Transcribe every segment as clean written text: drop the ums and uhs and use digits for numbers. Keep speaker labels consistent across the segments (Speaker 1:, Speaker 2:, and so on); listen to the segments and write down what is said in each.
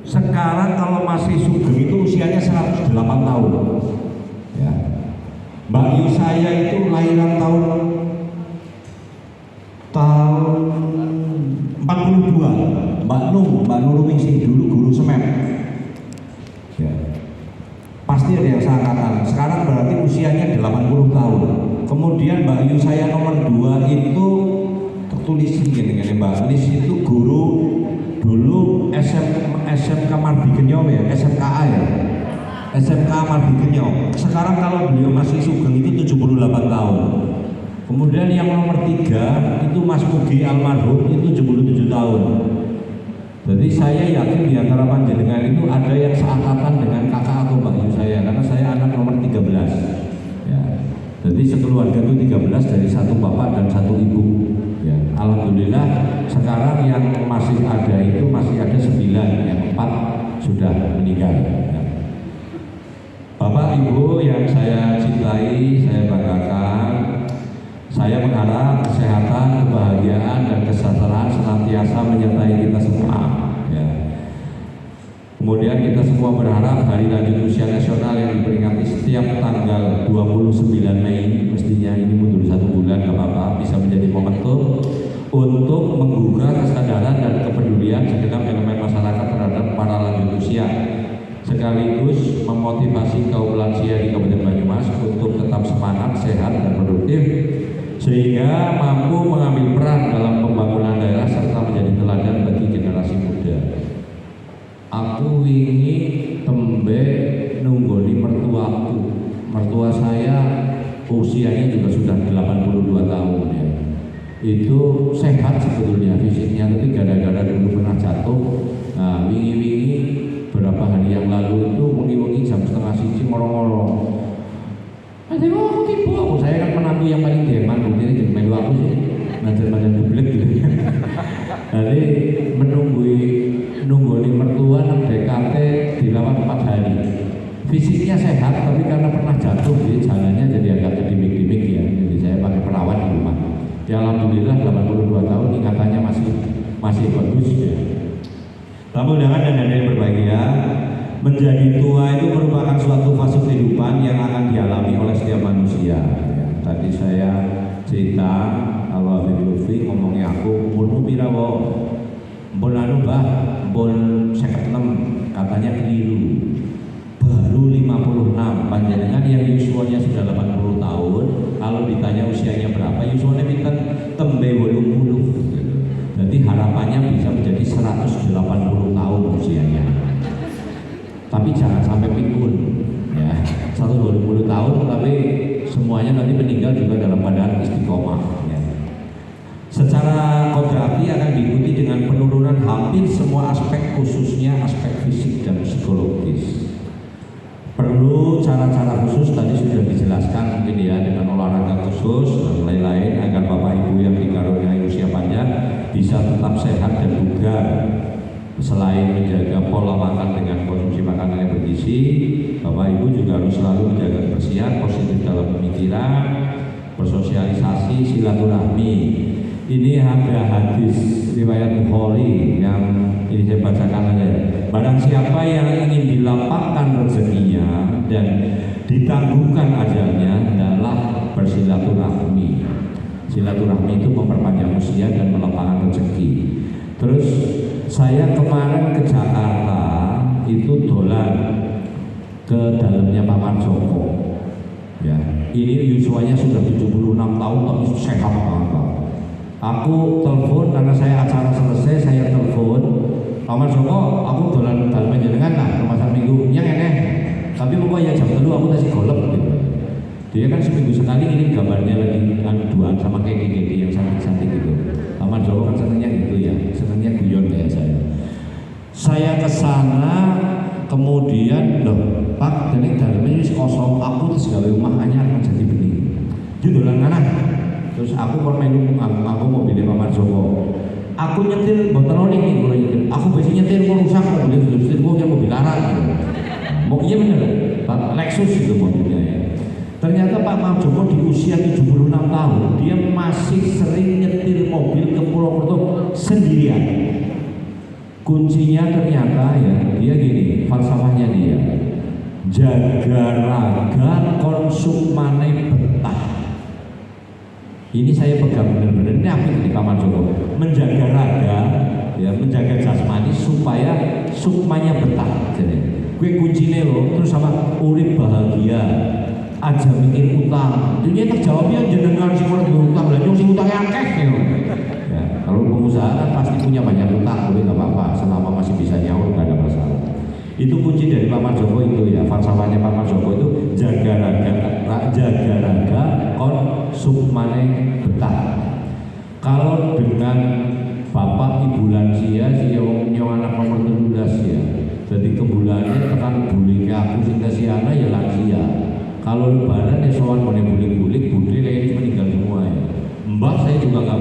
Speaker 1: Sekarang kalau masih Sugeng itu usianya 108 tahun. Ya. Mbak Yu saya itu lahiran tahun 42. Mbak Nurumisi dulu guru semen. Ya. Pasti ada yang seangkatan. Sekarang berarti usianya 80 tahun. Kemudian Mbak Yu saya nomor 2 itu tertulis gini Mbak Lis itu guru dulu SMK Mardigenyo ya, SMKA ya. SMK Mardigenyo. Sekarang kalau beliau masih Sugeng itu 78 tahun. Kemudian yang nomor 3 itu Mas Mugi almarhum itu 77 tahun. Jadi saya yakin di antara panjenengan itu ada yang seangkatan dengan kakak atau mbak saya, karena saya anak nomor 13. Ya. Jadi sekeluarga itu 13 dari satu bapak dan satu ibu. Ya. Alhamdulillah sekarang yang masih ada itu masih ada 9, yang 4 sudah meninggal. Ya. Bapak Ibu yang saya cintai, saya banggakan, saya mengharap kesehatan, kebahagiaan, dan kesejahteraan senantiasa menyertai kita semua. Ya. Kemudian kita semua berharap hari lanjut usia nasional yang diperingati setiap tanggal 29 Mei, mestinya ini mundur 1 bulan, gak apa-apa, bisa menjadi momentum untuk menggugah kesadaran dan kepedulian segenap elemen masyarakat terhadap para lanjut usia, sekaligus memotivasi kaum lansia di Kabupaten Banyumas untuk tetap semangat, sehat, dan produktif, sehingga mampu mengambil peran dalam pembangunan daerah serta menjadi teladan bagi generasi muda. Aku wingi tembe nunggoni mertuaku. Mertua saya usianya juga sudah 82 tahun ya. Itu sehat sebetulnya fisiknya, tapi gara-gara dulu pernah jatuh. Nah, wingi-wingi beberapa hari yang lalu itu wengi-wengi jam 1:30 ngorong-ngorong. Aduh, aku tipu aku. Saya kan menantu yang paling deman, mungkin jadi melu aku sih. Najar-najar publik gitu. Jadi menunggu di mertua nang DKT dilawan 4 hari. Fisiknya sehat, tapi karena pernah jatuh, jadi jalannya jadi agak kedimik-dimik ya. Jadi saya pakai perawat di rumah. Ya alhamdulillah 82 tahun ingatannya masih bagus ya. Tamu-undangan dan hadirin berbahagia, menjadi tua itu merupakan suatu fase kehidupan yang akan dialami oleh setiap manusia. Ya, tadi saya cerita kalau Habib Lutfi ngomongnya aku umurmu pira wo? Mbon anu Mbah, mbon 56, katanya keliru. Baru 56, panjenengan yang usianya sudah 80 tahun, kalau ditanya usianya berapa, usianya pinten tembe 80. Jadi harapannya bisa menjadi 180 tahun usianya. Tapi jangan sampai pikun ya, 120 tahun tapi semuanya nanti meninggal juga dalam keadaan istiqomah ya. Secara kodrati akan diikuti dengan penurunan hampir semua aspek, khususnya aspek fisik dan psikologis. Perlu cara-cara khusus tadi sudah dijelaskan mungkin ya, dengan olahraga khusus dan lain-lain agar Bapak Ibu yang dikaruniai usia panjang bisa tetap sehat dan bugar. Selain menjaga pola makan dengan konsumsi makanan yang bergizi, Bapak Ibu juga harus selalu menjaga kebersihan, positif dalam pemikiran, bersosialisasi, silaturahmi. Ini ada hadis riwayat Bukhari yang ini saya bacakan aja. Barang siapa yang ingin dilapangkan rezekinya dan ditangguhkan ajalnya, adalah bersilaturahmi. Silaturahmi itu memperpanjang usia dan melapangkan rezeki. Terus saya kemarin ke Jakarta itu dolan ke dalamnya Pak Marjoko. Ya, ini usianya sudah 76 tahun tapi sehat banget. Aku telepon karena saya acara selesai, saya telepon Pak Marjoko, aku dolan dalam panjenengan lah rumah minggu yang enak. Tapi pokoknya jam 3 aku masih golep gitu. Dia kan seminggu sekali ini gambarnya lagi duaan sama kayak yang cantik-cantik gitu. Pak Marjoko kan senangnya gitu ya, senangnya guyon kayak saya. Saya ke sana kemudian loh, Pak, jadi dalamnya ini kosong, aku terus gawe rumah anyar jadi benih. Dia dolan mana? Terus aku permain aku mau pilih Pak Marjoko. Aku nyetir botol ini kalau nyetir. Aku biasanya nyetir mau rusak, mau nyetir gue yang mobil larat gitu. Mau iya bener, Pak Lexus itu mobilnya ya. Ternyata Pak Marjoko di usia 76 tahun dia masih sering nyetir mobil ke Purwokerto sendirian. Kuncinya ternyata ya, dia gini, falsafahnya dia. Jaga raga konsumane betah. Ini saya pegang benar-benar, ini apa di Paman Joko? Menjaga raga, ya, menjaga jasmani supaya sukmanya betah. Jadi, gue kuncinya loh, terus sama urip bahagia, aja mikir utang. Jadi terjawabnya jenengan sih kalau utang, lah sing utangnya akeh ya. Ya, kalau pengusaha kan pasti punya banyak utang, boleh nggak apa-apa, selama masih bisa nyaur nggak ada masalah. Itu kunci dari Pak Joko itu ya, falsafahnya Pak Joko itu jaga raga kon sukmane betah. Kalau dengan bapak ibu lansia si nyong anak nomor 17 ya, jadi kebulannya tekan bulik aku sing kasih anak ya lansia. Kalau lebaran ya soal bulik-bulik budri ini meninggal semua ya. Mbak saya juga nggak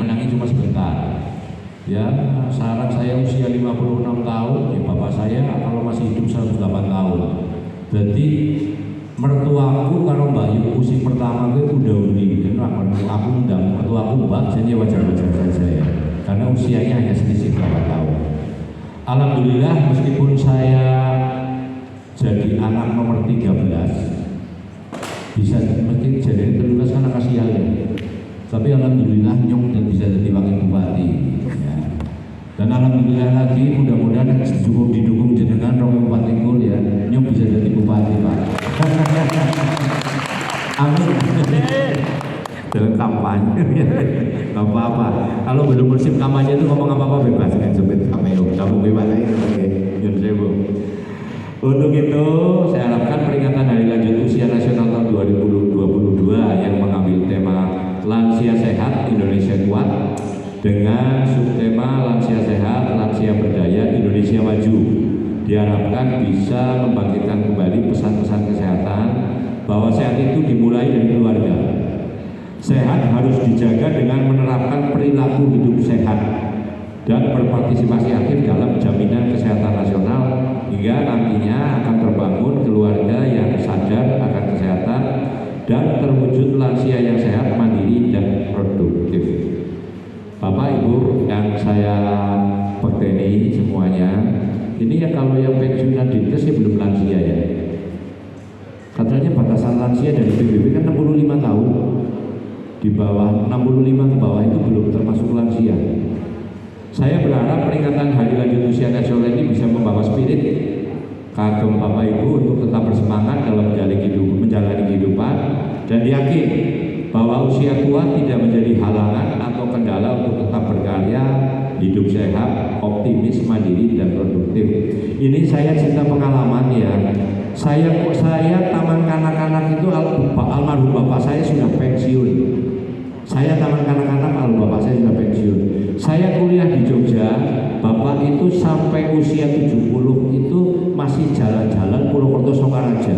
Speaker 1: menangi cuma sebentar. Ya, saran saya usia 56 tahun, ya bapak saya kalau masih hidup 108 tahun. Jadi mertuaku kalau Mbak Yuku si pertama itu udah uli, dan aku undang mertuaku Mbak, jadi wajar-wajar saja ya, karena usianya hanya selisih berapa tahun. Alhamdulillah meskipun saya jadi anak nomor 13, bisa mesti jadi 13 karena kasihan ya. Tapi alhamdulillah nyong dan bisa jadi wakil bupati. Ya. Dan alhamdulillah lagi mudah-mudahan cukup didukung jenengan Romo Bupati Kul ya, nyong bisa jadi bupati Pak. Amin. Dalam kampanye, nggak apa-apa. Kalau belum musim kampanye itu ngomong apa-apa bebas kan, sebut kameo. Kamu bebas aja sebagai Yun Sewu. Untuk itu saya harapkan peringatan Hari Lanjut Usia Nasional tahun 2022 yang mengambil tema Lansia Sehat Indonesia Kuat dengan subtema Lansia Sehat, Lansia Berdaya, Indonesia Maju diharapkan bisa membangkitkan kembali pesan-pesan kesehatan bahwa sehat itu dimulai dari keluarga. Sehat harus dijaga dengan menerapkan perilaku hidup sehat dan berpartisipasi aktif dalam jaminan kesehatan nasional hingga nantinya akan terbangun keluarga yang sadar akan kesehatan dan terwujud lansia yang sehat, mandiri, dan produktif. Bapak Ibu yang saya perteni semuanya, ini ya kalau yang pensiunan dinkes ya belum lansia ya. Katanya batasan lansia dari PBB kan 65 tahun. Di bawah 65 ke bawah itu belum termasuk lansia. Saya berharap peringatan Hari Lanjut Usia Nasional ini bisa membawa spirit kagum Bapak Ibu untuk tetap bersemangat dalam menjalani kehidupan dan yakin bahwa usia tua tidak menjadi halangan atau kendala untuk tetap berkarya, hidup sehat, optimis, mandiri, dan produktif. Ini saya cerita pengalaman ya. Saya taman kanak-kanak itu almarhum bapak saya sudah pensiun. Saya taman kanak-kanak almarhum bapak saya sudah pensiun. Saya kuliah di Jogja, bapak itu sampai usia 70 itu masih jalan-jalan Purwokerto Sokaraja.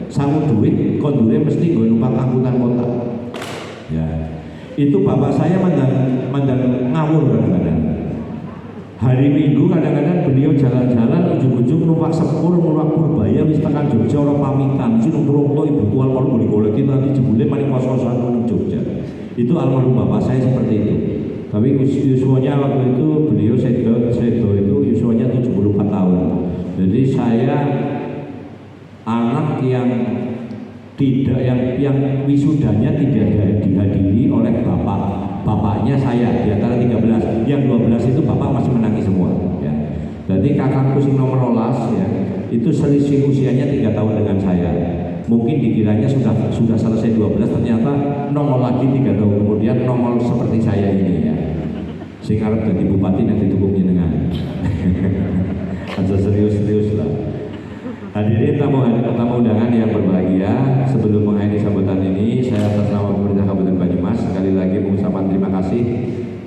Speaker 1: Sangu duit, kondure mesti gue numpak angkutan kota. Ya, itu bapak saya mandang ngawur kadang-kadang. Hari Minggu kadang-kadang beliau jalan-jalan ujung-ujung numpak sepur, numpak Purbaya, wis tekan Jogja orang pamitan, sih Purwokerto ibu tua kalau boleh golek itu nanti jebule maning kos-kosan nang Jogja. Itu almarhum bapak saya seperti itu. Tapi usianya waktu itu beliau sedo itu usianya 74 tahun. Jadi saya anak yang tidak yang wisudanya tidak dihadiri oleh bapaknya saya di antara 13. Yang 12 itu bapak masih menangis semua ya. Jadi kakakku sing nomor 12 ya, itu selisih usianya 3 tahun dengan saya. Mungkin dikiranya sudah selesai 12, ternyata nongol lagi 3 tahun kemudian nongol seperti saya ini ya. Sing arep dadi bupati nanti dukungnya dengan. Aja serius-serius lah. Hadirin tamu undangan yang berbahagia, sebelum mengakhiri sambutan ini, saya atas nama pemerintah Kabupaten Banyumas sekali lagi mengucapkan terima kasih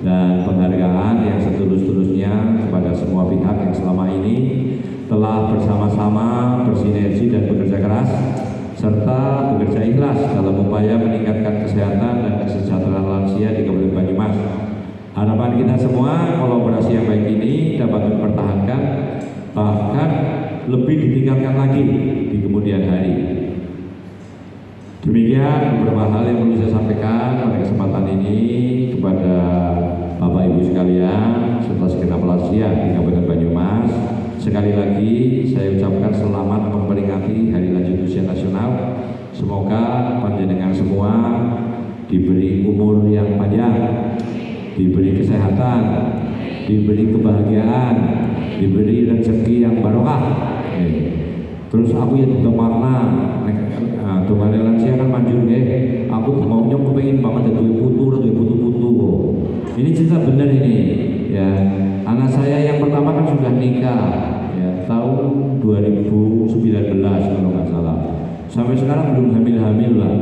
Speaker 1: dan penghargaan yang setulus-tulusnya kepada semua pihak yang selama ini telah bersama-sama bersinergi dan bekerja keras serta bekerja ikhlas dalam upaya meningkatkan kesehatan dan kesejahteraan lansia di Kabupaten Banyumas. Harapan kita semua kolaborasi yang baik ini dapat dipertahankan, bahkan lebih ditingkatkan lagi di kemudian hari. Demikian beberapa hal yang perlu saya sampaikan pada kesempatan ini kepada Bapak Ibu sekalian serta segenap lansia di Kabupaten Banyumas. sekali lagi saya ucapkan selamat memperingati Hari Lanjut Usia Nasional. Semoga panjenengan semua diberi umur yang panjang, diberi kesehatan, diberi kebahagiaan, diberi rezeki yang barokah. Terus aku yang tidak makna, dengan lansia kan manjur deh. Aku maunya kepengen banget ada putu. Ini cerita benar ini, ya. Anak saya yang pertama kan sudah nikah, ya, tahun 2019 kalau nggak salah. Sampai sekarang belum hamil lah.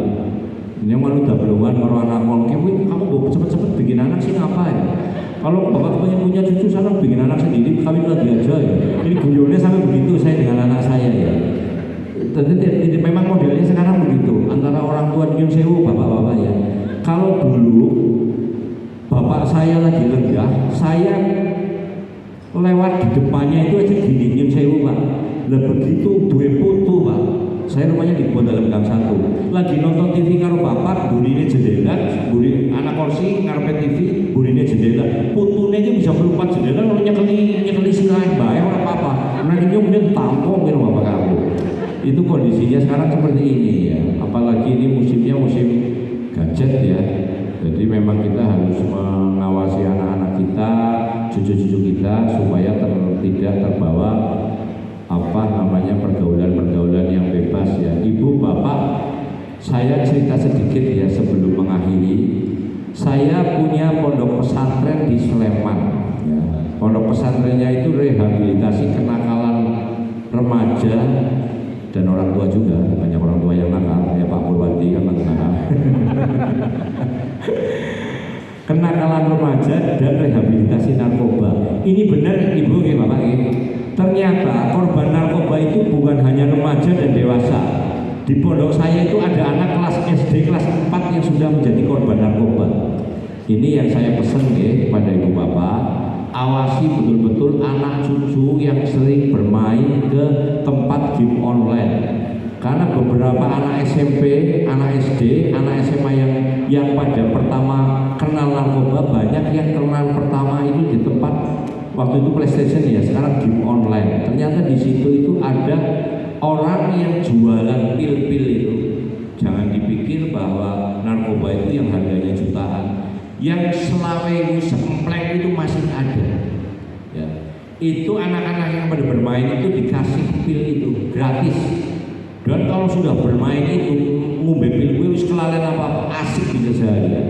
Speaker 1: Ini malu udah beluan, baru anak kamu mau cepet-cepet bikin anak sih ngapain? Kalau bapak pengen punya cucu, sana bikin anak sendiri, kawin lagi aja ya. Ini guyonnya sampai begitu saya dengan anak saya ya. Jadi memang modelnya sekarang begitu, antara orang tua nyun sewu bapak-bapak ya. Kalau dulu bapak saya lagi lenggah, saya lewat di depannya itu aja gini nyun sewu pak. Lah begitu duwe putu pak. Saya rumahnya di dalam gang 1. Lagi nonton TV karo bapak, burine jendela, anak kursi ngarepe TV, burine jendela. Putune iki bisa melompat jendela lalu nyekeli silahe bae ora apa-apa. Nek nyung tampung karo bapak kamu. Itu kondisinya sekarang seperti ini ya. Apalagi ini musimnya musim gadget ya. Jadi memang kita harus mengawasi anak-anak kita, cucu-cucu kita supaya tidak terbawa pergaulan yang bebas ya. Ibu bapak, saya cerita sedikit ya sebelum mengakhiri. Saya punya pondok pesantren di Sleman ya. Pondok pesantrennya itu rehabilitasi kenakalan remaja dan orang tua juga, banyak orang tua yang nakal ya. Pak Purwadi kan nakal. Kenakalan remaja dan rehabilitasi narkoba. Ini benar ibu ya bapak ya. Ternyata korban narkoba itu bukan hanya remaja dan dewasa. Di pondok saya itu ada anak kelas SD kelas 4 yang sudah menjadi korban narkoba. Ini yang saya pesan ya kepada ibu bapak, awasi betul-betul anak cucu yang sering bermain ke tempat game online. Karena beberapa anak SMP, anak SD, anak SMA yang pada pertama kenal narkoba, banyak yang kenal pertama itu di tempat waktu itu PlayStation ya, sekarang game online. Ternyata di situ itu ada orang yang jualan pil-pil itu. Jangan dipikir bahwa narkoba itu yang harganya jutaan. Yang selawe sempleng itu masih ada. Ya. Itu anak-anak yang pada bermain itu dikasih pil itu gratis. Dan kalau sudah bermain itu ngombe pil wis kelalen apa asik bisa seharian.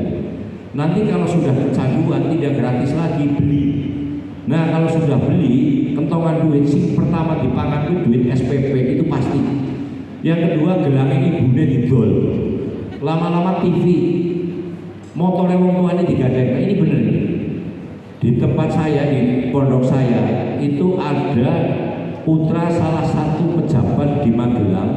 Speaker 1: Nanti kalau sudah kecanduan tidak gratis lagi, beli. Nah kalau sudah beli, kentongan duit sing pertama dipangan itu duit SPP itu pasti. Yang kedua gelangnya ibunya didol. Lama-lama TV, motornya wong tuanya digadeng. Nah, ini bener nih. Di tempat saya, di pondok saya itu ada putra salah satu pejabat di Magelang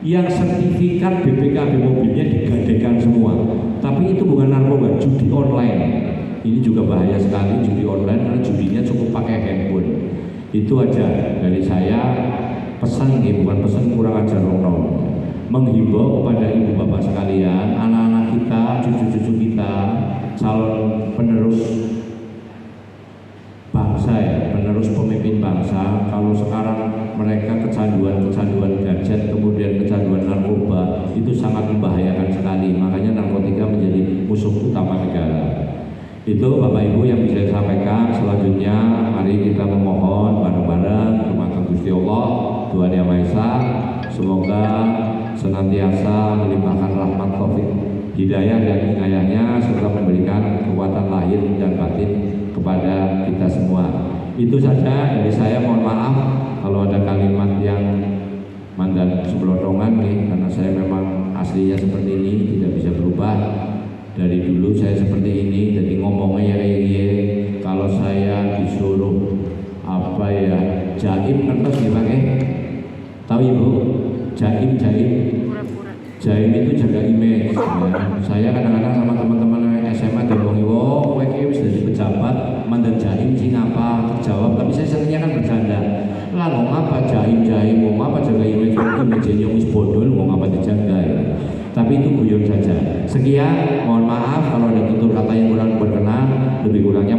Speaker 1: yang sertifikat BPKB mobilnya digadengkan semua. Tapi itu bukan narkoba, judi online. Ini juga bahaya sekali judi online karena judinya cukup pakai handphone. Itu aja dari saya, pesan ini bukan pesan kurang ajar Rono. Menghimbau kepada ibu bapak sekalian, anak-anak kita, cucu-cucu kita, calon penerus bangsa ya, penerus pemimpin bangsa. Kalau sekarang mereka kecanduan gadget, kemudian kecanduan narkoba, itu sangat membahayakan sekali. Makanya narkotika menjadi musuh utama negara. Itu Bapak Ibu yang bisa saya sampaikan. Selanjutnya mari kita memohon bareng-bareng kepada Gusti Allah Tuhan Yang Maha Esa, semoga senantiasa melimpahkan rahmat taufik hidayah dan inayahnya serta memberikan kekuatan lahir dan batin kepada kita semua. Itu saja dari saya. Mohon maaf kalau ada kalimat yang mandan sebelodongan nih, karena saya memang aslinya seperti ini, tidak bisa berubah. Dari dulu saya seperti ini, jadi ngomongnya ya kalau saya disuruh apa ya jaim ngertos dipakai, tahu ibu jaim itu jaga image ya. Saya kadang-kadang sama teman-teman SMA diomongin, wow kowe iki wis dadi pejabat mandan jaim sing apa terjawab, tapi saya seringnya kan bercanda lah, ngomong apa jaim ngomong apa jaga image, mungkin menjenyong wis bodol ngomong apa dijaga ya. Tapi itu guyon saja. Sekian, mohon maaf kalau ada tutur kata yang kurang berkenan, lebih kurangnya